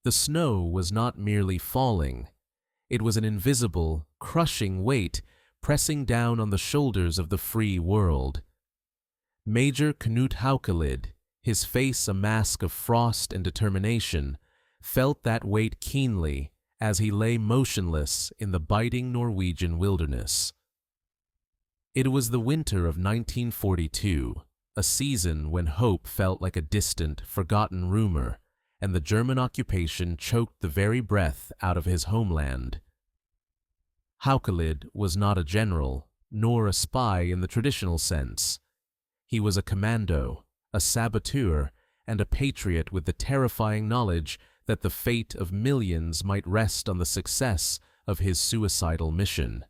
The snow was not merely falling. It was an invisible, crushing weight pressing down on the shoulders of the free world. Major Knut Haukelid, his face a mask of frost and determination, felt that weight keenly as he lay motionless in the biting Norwegian wilderness. It was the winter of 1942, a season when hope felt like a distant, forgotten rumor, and the German occupation choked the very breath out of his homeland. Haukelid was not a general, nor a spy in the traditional sense. He was a commando, a saboteur, and a patriot with the terrifying knowledge that the fate of millions might rest on the success of his suicidal mission.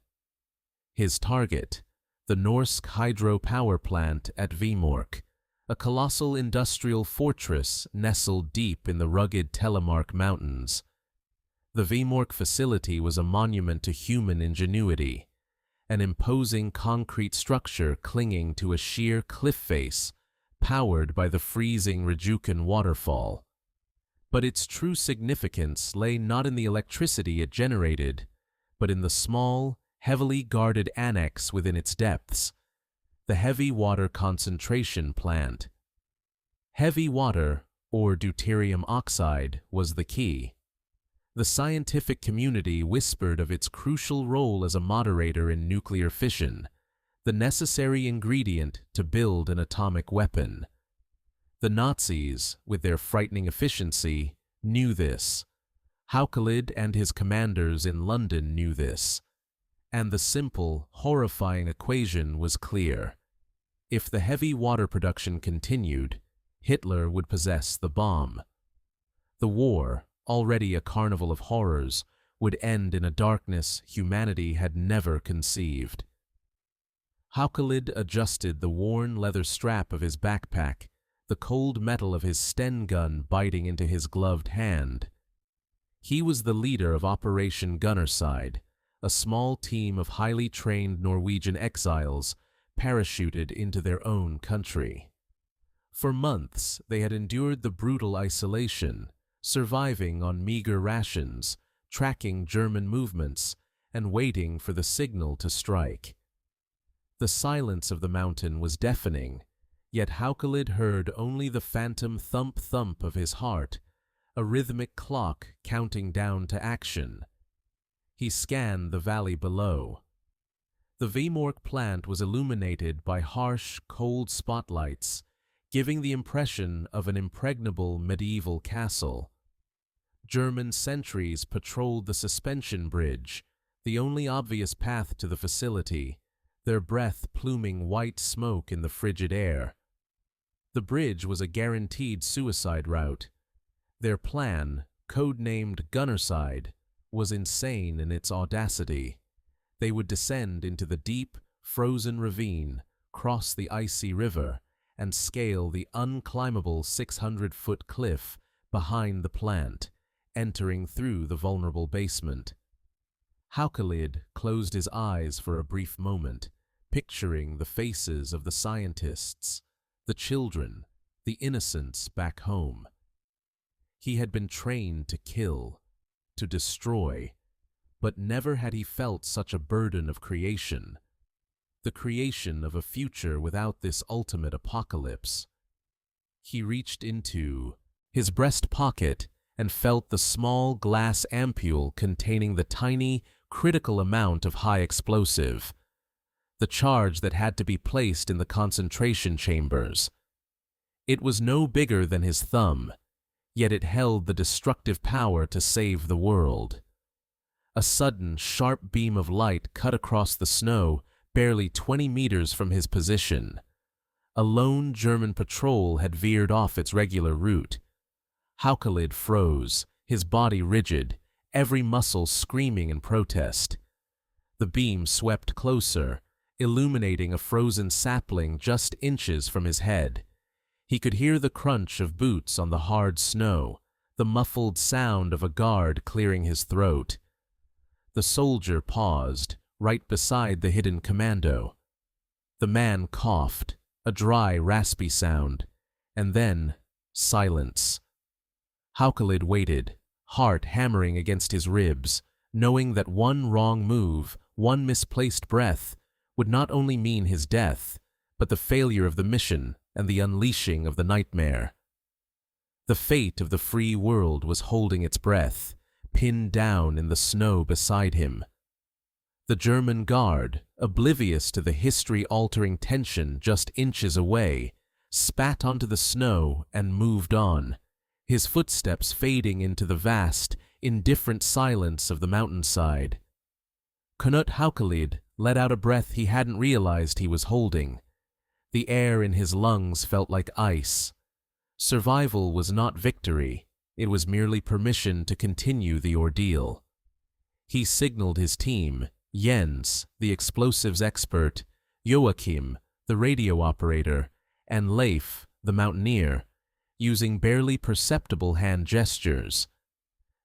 His target, the Norsk hydropower plant at Vemork, a colossal industrial fortress nestled deep in the rugged Telemark Mountains. The Vemork facility was a monument to human ingenuity, an imposing concrete structure clinging to a sheer cliff face, powered by the freezing Rjukan waterfall. But its true significance lay not in the electricity it generated, but in the small, heavily guarded annex within its depths, the heavy water concentration plant. Heavy water, or deuterium oxide, was the key. The scientific community whispered of its crucial role as a moderator in nuclear fission, the necessary ingredient to build an atomic weapon. The Nazis, with their frightening efficiency, knew this. Haukelid and his commanders in London knew this. And the simple, horrifying equation was clear. If the heavy water production continued, Hitler would possess the bomb. The war, already a carnival of horrors, would end in a darkness humanity had never conceived. Haukelid adjusted the worn leather strap of his backpack, the cold metal of his Sten gun biting into his gloved hand. He was the leader of Operation Gunnerside, a small team of highly trained Norwegian exiles parachuted into their own country. For months they had endured the brutal isolation, surviving on meager rations, tracking German movements, and waiting for the signal to strike. The silence of the mountain was deafening, yet Haukelid heard only the phantom thump-thump of his heart, a rhythmic clock counting down to action. He scanned the valley below. The Vemork plant was illuminated by harsh, cold spotlights, giving the impression of an impregnable medieval castle. German sentries patrolled the suspension bridge, the only obvious path to the facility, their breath pluming white smoke in the frigid air. The bridge was a guaranteed suicide route. Their plan, codenamed Gunnerside, was insane in its audacity. They would descend into the deep, frozen ravine, cross the icy river, and scale the unclimbable 600-foot cliff behind the plant, entering through the vulnerable basement. Haukelid closed his eyes for a brief moment, picturing the faces of the scientists, the children, the innocents back home. He had been trained to kill, to destroy, but never had he felt such a burden of creation, the creation of a future without this ultimate apocalypse. He reached into his breast pocket and felt the small glass ampule containing the tiny, critical amount of high explosive, the charge that had to be placed in the concentration chambers. It was no bigger than his thumb, yet it held the destructive power to save the world. A sudden, sharp beam of light cut across the snow barely 20 meters from his position. A lone German patrol had veered off its regular route. Haukelid froze, his body rigid, every muscle screaming in protest. The beam swept closer, illuminating a frozen sapling just inches from his head. He could hear the crunch of boots on the hard snow, the muffled sound of a guard clearing his throat. The soldier paused, right beside the hidden commando. The man coughed, a dry, raspy sound, and then silence. Haukelid waited, heart hammering against his ribs, knowing that one wrong move, one misplaced breath, would not only mean his death, but the failure of the mission and the unleashing of the nightmare. The fate of the free world was holding its breath, pinned down in the snow beside him. The German guard, oblivious to the history-altering tension just inches away, spat onto the snow and moved on, his footsteps fading into the vast, indifferent silence of the mountainside. Knut Haukelid let out a breath he hadn't realized he was holding. The air in his lungs felt like ice. Survival was not victory, it was merely permission to continue the ordeal. He signaled his team, Jens, the explosives expert, Joachim, the radio operator, and Leif, the mountaineer, using barely perceptible hand gestures.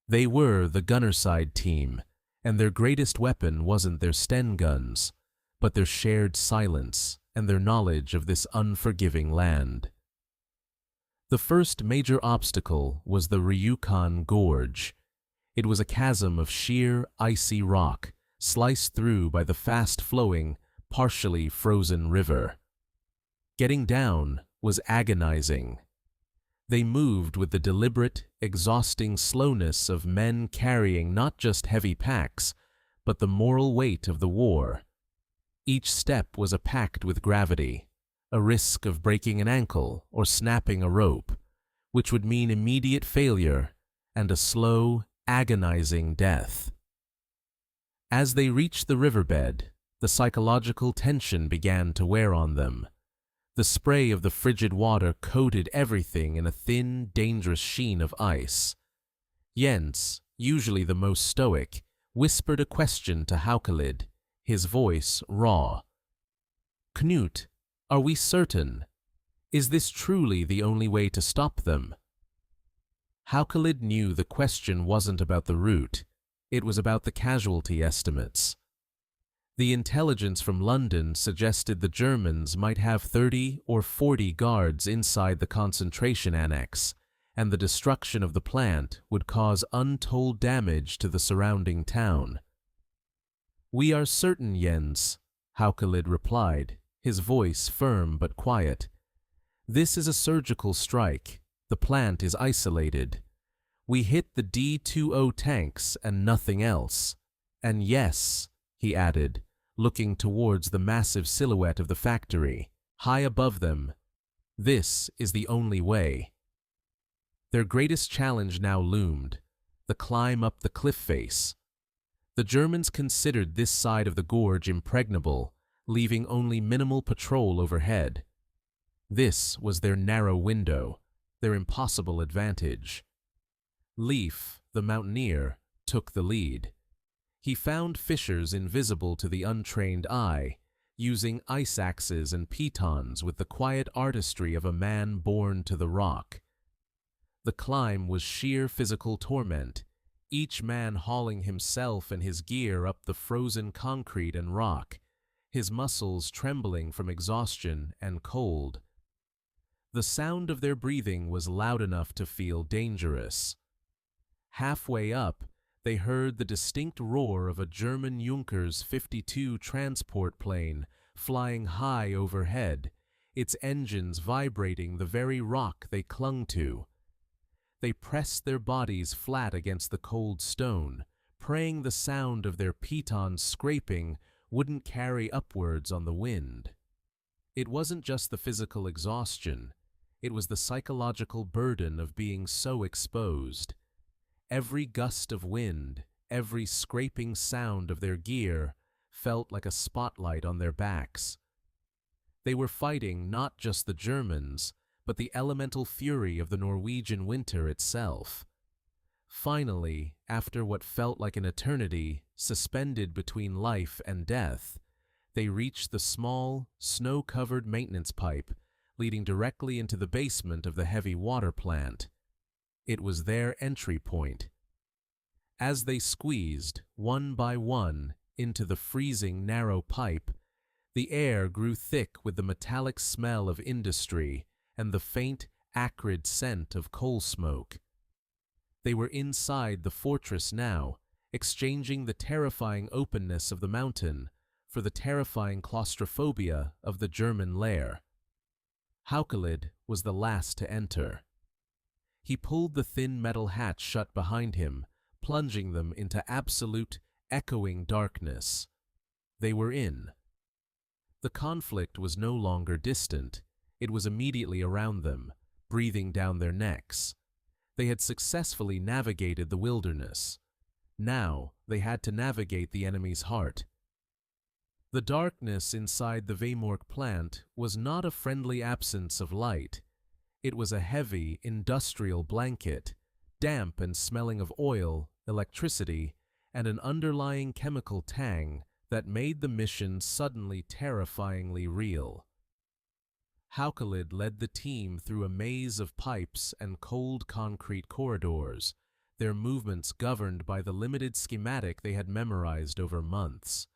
They were the Gunnerside team, and their greatest weapon wasn't their Sten guns, but their shared silence and their knowledge of this unforgiving land. The first major obstacle was the Ryukon Gorge. It was a chasm of sheer, icy rock, sliced through by the fast-flowing, partially frozen river. Getting down was agonizing. They moved with the deliberate, exhausting slowness of men carrying not just heavy packs, but the moral weight of the war. Each step was packed with gravity, a risk of breaking an ankle or snapping a rope, which would mean immediate failure and a slow, agonizing death. As they reached the riverbed, the psychological tension began to wear on them. The spray of the frigid water coated everything in a thin, dangerous sheen of ice. Jens, usually the most stoic, whispered a question to Haukelid, his voice raw. "Knut, are we certain? Is this truly the only way to stop them?" Haukelid knew the question wasn't about the route, it was about the casualty estimates. The intelligence from London suggested the Germans might have 30 or 40 guards inside the concentration annex, and the destruction of the plant would cause untold damage to the surrounding town. "We are certain, Jens," Haukelid replied, his voice firm but quiet. "This is a surgical strike. The plant is isolated. We hit the D-20 tanks and nothing else. And yes," he added, looking towards the massive silhouette of the factory, high above them, "this is the only way." Their greatest challenge now loomed, the climb up the cliff face. The Germans considered this side of the gorge impregnable, leaving only minimal patrol overhead. This was their narrow window, their impossible advantage. Leif, the mountaineer, took the lead. He found fissures invisible to the untrained eye, using ice axes and pitons with the quiet artistry of a man born to the rock. The climb was sheer physical torment, each man hauling himself and his gear up the frozen concrete and rock, his muscles trembling from exhaustion and cold. The sound of their breathing was loud enough to feel dangerous. Halfway up, they heard the distinct roar of a German Junkers 52 transport plane flying high overhead, its engines vibrating the very rock they clung to. They pressed their bodies flat against the cold stone, praying the sound of their pitons scraping wouldn't carry upwards on the wind. It wasn't just the physical exhaustion, it was the psychological burden of being so exposed. Every gust of wind, every scraping sound of their gear felt like a spotlight on their backs. They were fighting not just the Germans, but the elemental fury of the Norwegian winter itself. Finally, after what felt like an eternity, suspended between life and death, they reached the small, snow-covered maintenance pipe leading directly into the basement of the heavy water plant. It was their entry point. As they squeezed, one by one, into the freezing narrow pipe, the air grew thick with the metallic smell of industry and the faint, acrid scent of coal smoke. They were inside the fortress now, exchanging the terrifying openness of the mountain for the terrifying claustrophobia of the German lair. Haukelid was the last to enter. He pulled the thin metal hatch shut behind him, plunging them into absolute, echoing darkness. They were in. The conflict was no longer distant. It was immediately around them, breathing down their necks. They had successfully navigated the wilderness. Now they had to navigate the enemy's heart. The darkness inside the Vemork plant was not a friendly absence of light. It was a heavy, industrial blanket, damp and smelling of oil, electricity, and an underlying chemical tang that made the mission suddenly terrifyingly real. Haukelid led the team through a maze of pipes and cold concrete corridors, their movements governed by the limited schematic they had memorized over months.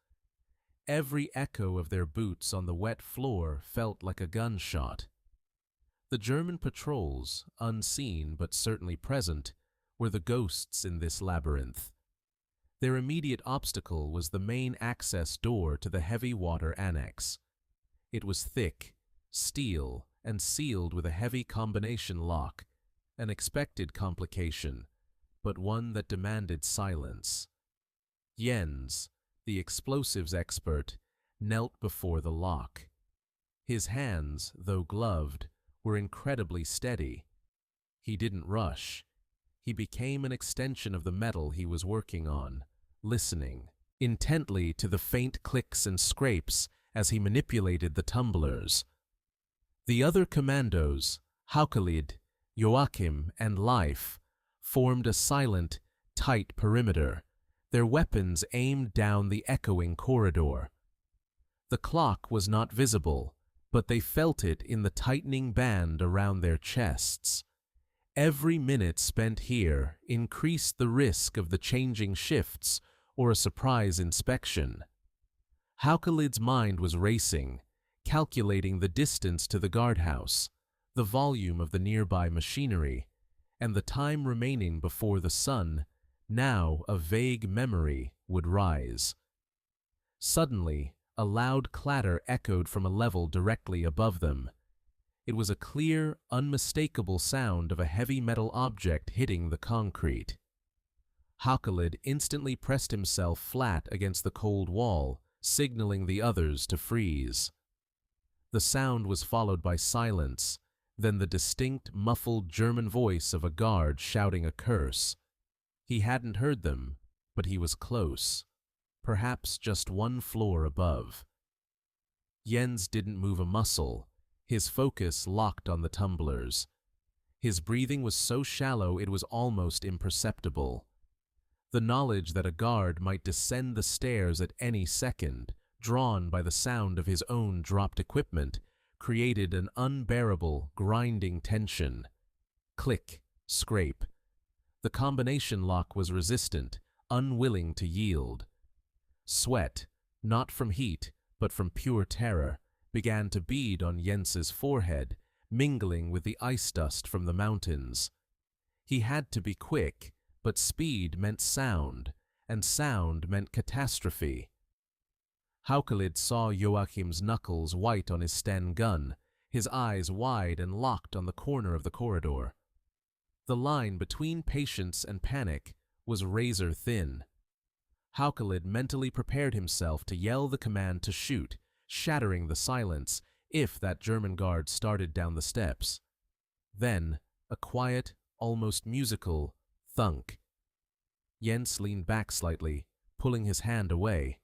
Every echo of their boots on the wet floor felt like a gunshot. The German patrols, unseen but certainly present, were the ghosts in this labyrinth. Their immediate obstacle was the main access door to the heavy water annex. It was thick, steel, and sealed with a heavy combination lock, an expected complication, but one that demanded silence. Jens, the explosives expert, knelt before the lock. His hands, though gloved, were incredibly steady. He didn't rush. He became an extension of the metal he was working on, listening intently to the faint clicks and scrapes as he manipulated the tumblers. The other commandos, Haukelid, Joachim, and Leif, formed a silent, tight perimeter, their weapons aimed down the echoing corridor. The clock was not visible, but they felt it in the tightening band around their chests. Every minute spent here increased the risk of the changing shifts or a surprise inspection. Haukelid's mind was racing, calculating the distance to the guardhouse, the volume of the nearby machinery, and the time remaining before the sun, now a vague memory, would rise. Suddenly, a loud clatter echoed from a level directly above them. It was a clear, unmistakable sound of a heavy metal object hitting the concrete. Haukelid instantly pressed himself flat against the cold wall, signaling the others to freeze. The sound was followed by silence, then the distinct, muffled German voice of a guard shouting a curse. He hadn't heard them, but he was close, perhaps just one floor above. Jens didn't move a muscle, his focus locked on the tumblers. His breathing was so shallow it was almost imperceptible. The knowledge that a guard might descend the stairs at any second, drawn by the sound of his own dropped equipment, created an unbearable, grinding tension. Click, scrape. The combination lock was resistant, unwilling to yield. Sweat, not from heat, but from pure terror, began to bead on Jens's forehead, mingling with the ice dust from the mountains. He had to be quick, but speed meant sound, and sound meant catastrophe. Haukelid saw Joachim's knuckles white on his Sten gun, his eyes wide and locked on the corner of the corridor. The line between patience and panic was razor thin. Haukelid mentally prepared himself to yell the command to shoot, shattering the silence if that German guard started down the steps. Then, a quiet, almost musical thunk. Jens leaned back slightly, pulling his hand away.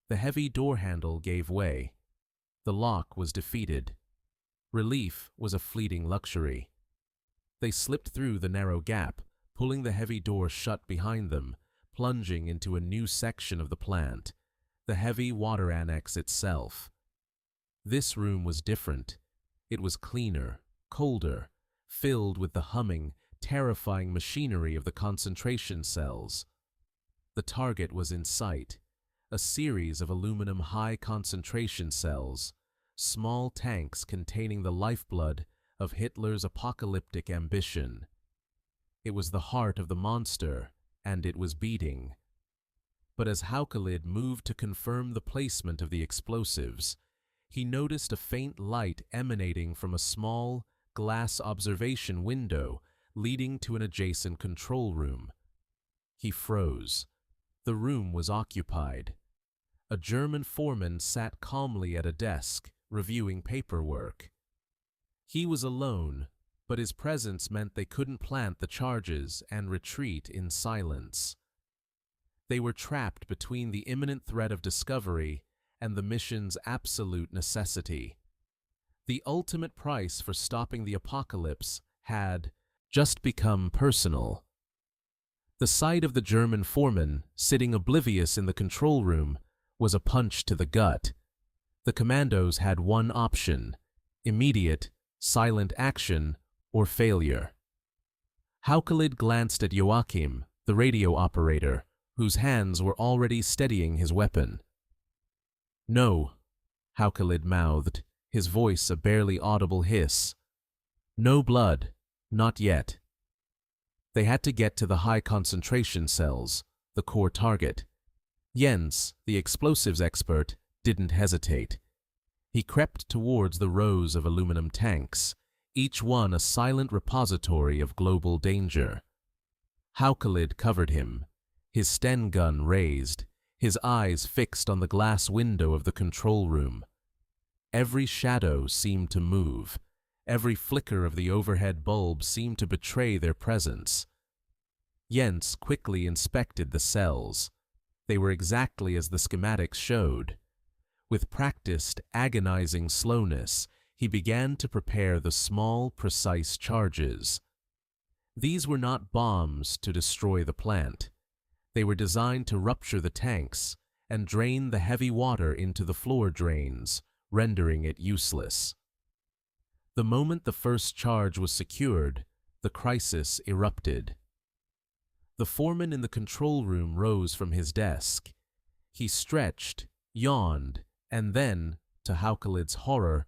The heavy door handle gave way. The lock was defeated. Relief was a fleeting luxury. They slipped through the narrow gap, pulling the heavy door shut behind them, plunging into a new section of the plant, the heavy water annex itself. This room was different. It was cleaner, colder, filled with the humming, terrifying machinery of the concentration cells. The target was in sight, a series of aluminum high-concentration cells, small tanks containing the lifeblood of Hitler's apocalyptic ambition. It was the heart of the monster, and it was beating. But as Haukelid moved to confirm the placement of the explosives, he noticed a faint light emanating from a small, glass observation window leading to an adjacent control room. He froze. The room was occupied. A German foreman sat calmly at a desk, reviewing paperwork. He was alone, but his presence meant they couldn't plant the charges and retreat in silence. They were trapped between the imminent threat of discovery and the mission's absolute necessity. The ultimate price for stopping the apocalypse had just become personal. The sight of the German foreman, sitting oblivious in the control room, was a punch to the gut. The Commandos had one option: immediate, silent action or failure. Haukelid glanced at Joachim, the radio operator, whose hands were already steadying his weapon. "No," Haukelid mouthed, his voice a barely audible hiss. "No blood, not yet." They had to get to the high concentration cells, the core target. Jens, the explosives expert, didn't hesitate. He crept towards the rows of aluminum tanks, each one a silent repository of global danger. Haukelid covered him, his Sten gun raised, his eyes fixed on the glass window of the control room. Every shadow seemed to move. Every flicker of the overhead bulb seemed to betray their presence. Jens quickly inspected the cells. They were exactly as the schematics showed. With practiced, agonizing slowness, he began to prepare the small, precise charges. These were not bombs to destroy the plant. They were designed to rupture the tanks and drain the heavy water into the floor drains, rendering it useless. The moment the first charge was secured, the crisis erupted. The foreman in the control room rose from his desk. He stretched, yawned, and then, to Haukelid's horror,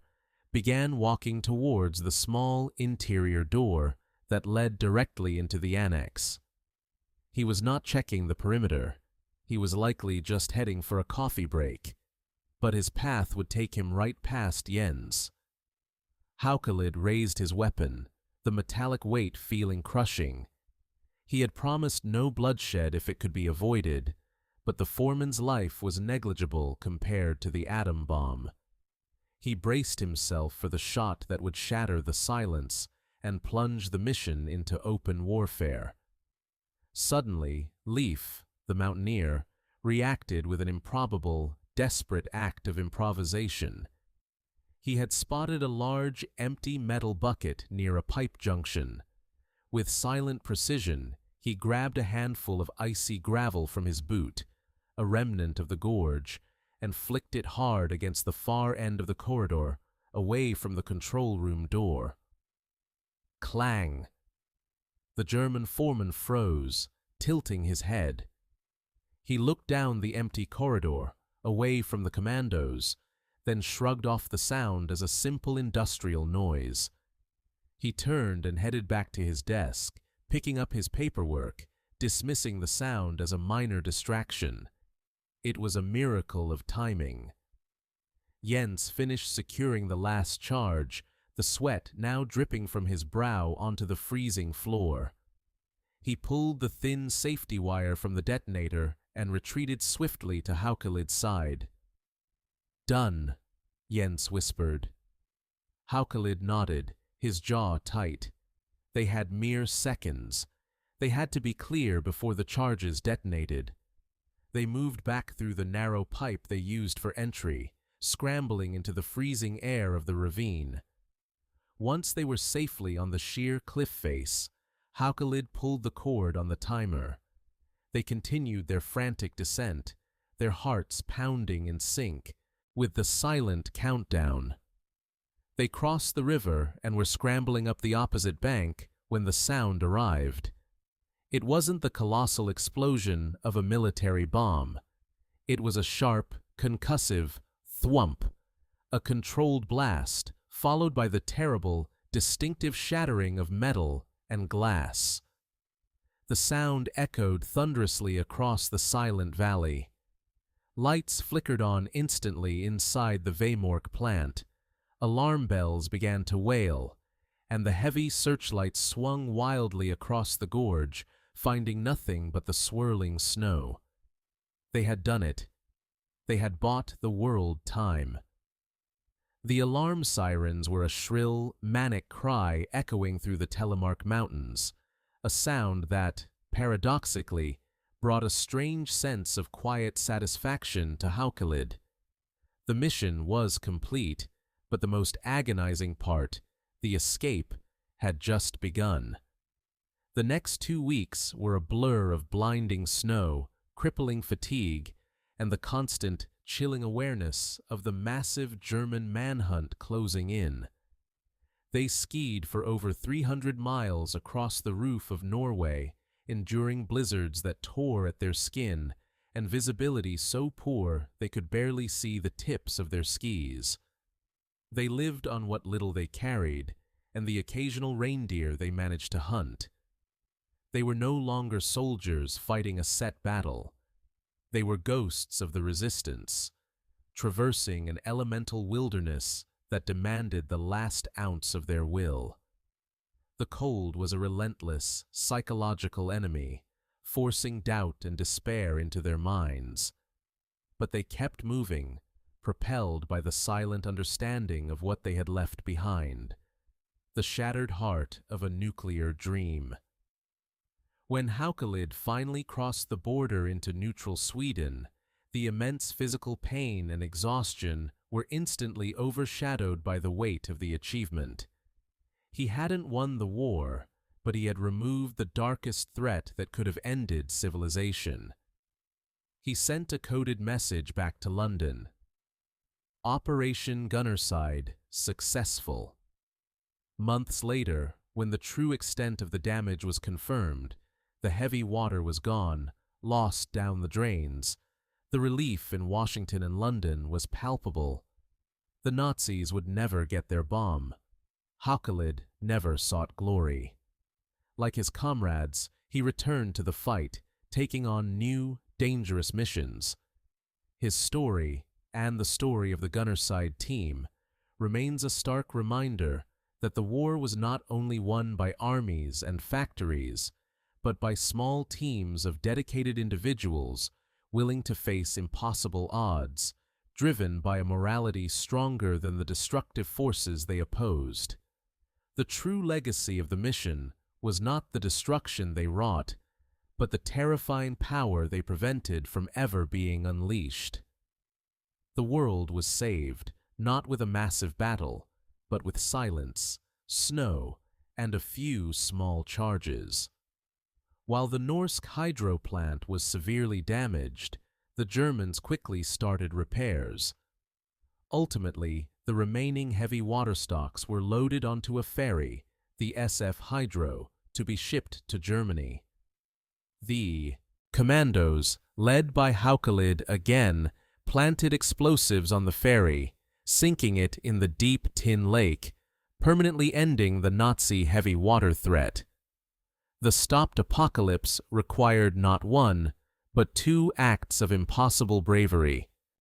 began walking towards the small interior door that led directly into the annex. He was not checking the perimeter. He was likely just heading for a coffee break, but his path would take him right past Jens. Haukelid raised his weapon, the metallic weight feeling crushing. He had promised no bloodshed if it could be avoided, but the foreman's life was negligible compared to the atom bomb. He braced himself for the shot that would shatter the silence and plunge the mission into open warfare. Suddenly, Leif, the mountaineer, reacted with an improbable, desperate act of improvisation. He had spotted a large, empty metal bucket near a pipe junction. With silent precision, he grabbed a handful of icy gravel from his boot, a remnant of the gorge, and flicked it hard against the far end of the corridor, away from the control room door. Clang! The German foreman froze, tilting his head. He looked down the empty corridor, away from the Commandos, then shrugged off the sound as a simple industrial noise. He turned and headed back to his desk, picking up his paperwork, dismissing the sound as a minor distraction. It was a miracle of timing. Jens finished securing the last charge, the sweat now dripping from his brow onto the freezing floor. He pulled the thin safety wire from the detonator and retreated swiftly to Haukelid's side. "Done," Jens whispered. Haukelid nodded, his jaw tight. They had mere seconds. They had to be clear before the charges detonated. They moved back through the narrow pipe they used for entry, scrambling into the freezing air of the ravine. Once they were safely on the sheer cliff face, Haukelid pulled the cord on the timer. They continued their frantic descent, their hearts pounding in sync with the silent countdown. They crossed the river and were scrambling up the opposite bank when the sound arrived. It wasn't the colossal explosion of a military bomb. It was a sharp, concussive thwump, a controlled blast, followed by the terrible, distinctive shattering of metal and glass. The sound echoed thunderously across the silent valley. Lights flickered on instantly inside the Vemork plant. Alarm bells began to wail, and the heavy searchlights swung wildly across the gorge, finding nothing but the swirling snow. They had done it. They had bought the world time. The alarm sirens were a shrill, manic cry echoing through the Telemark Mountains, a sound that, paradoxically, brought a strange sense of quiet satisfaction to Haukilid. The mission was complete, but the most agonizing part, the escape, had just begun. The next 2 weeks were a blur of blinding snow, crippling fatigue, and the constant, chilling awareness of the massive German manhunt closing in. They skied for over 300 miles across the roof of Norway, enduring blizzards that tore at their skin and visibility so poor they could barely see the tips of their skis. They lived on what little they carried and the occasional reindeer they managed to hunt. They were no longer soldiers fighting a set battle. They were ghosts of the resistance, traversing an elemental wilderness that demanded the last ounce of their will. The cold was a relentless, psychological enemy, forcing doubt and despair into their minds. But they kept moving, propelled by the silent understanding of what they had left behind, the shattered heart of a nuclear dream. When Haukilid finally crossed the border into neutral Sweden, the immense physical pain and exhaustion were instantly overshadowed by the weight of the achievement. He hadn't won the war, but he had removed the darkest threat that could have ended civilization. He sent a coded message back to London. Operation Gunnerside successful. Months later, when the true extent of the damage was confirmed, the heavy water was gone, lost down the drains. The relief in Washington and London was palpable. The Nazis would never get their bomb. Haukilid never sought glory. Like his comrades, he returned to the fight, taking on new, dangerous missions. His story, and the story of the Gunnerside team, remains a stark reminder that the war was not only won by armies and factories, but by small teams of dedicated individuals willing to face impossible odds, driven by a morality stronger than the destructive forces they opposed. The true legacy of the mission was not the destruction they wrought, but the terrifying power they prevented from ever being unleashed. The world was saved, not with a massive battle, but with silence, snow, and a few small charges. While the Norsk hydro plant was severely damaged, the Germans quickly started repairs. Ultimately, the remaining heavy water stocks were loaded onto a ferry, the SF Hydro, to be shipped to Germany. The Commandos, led by Haukilid again, planted explosives on the ferry, sinking it in the deep tin lake, permanently ending the Nazi heavy water threat. The stopped apocalypse required not one, but 2 acts of impossible bravery: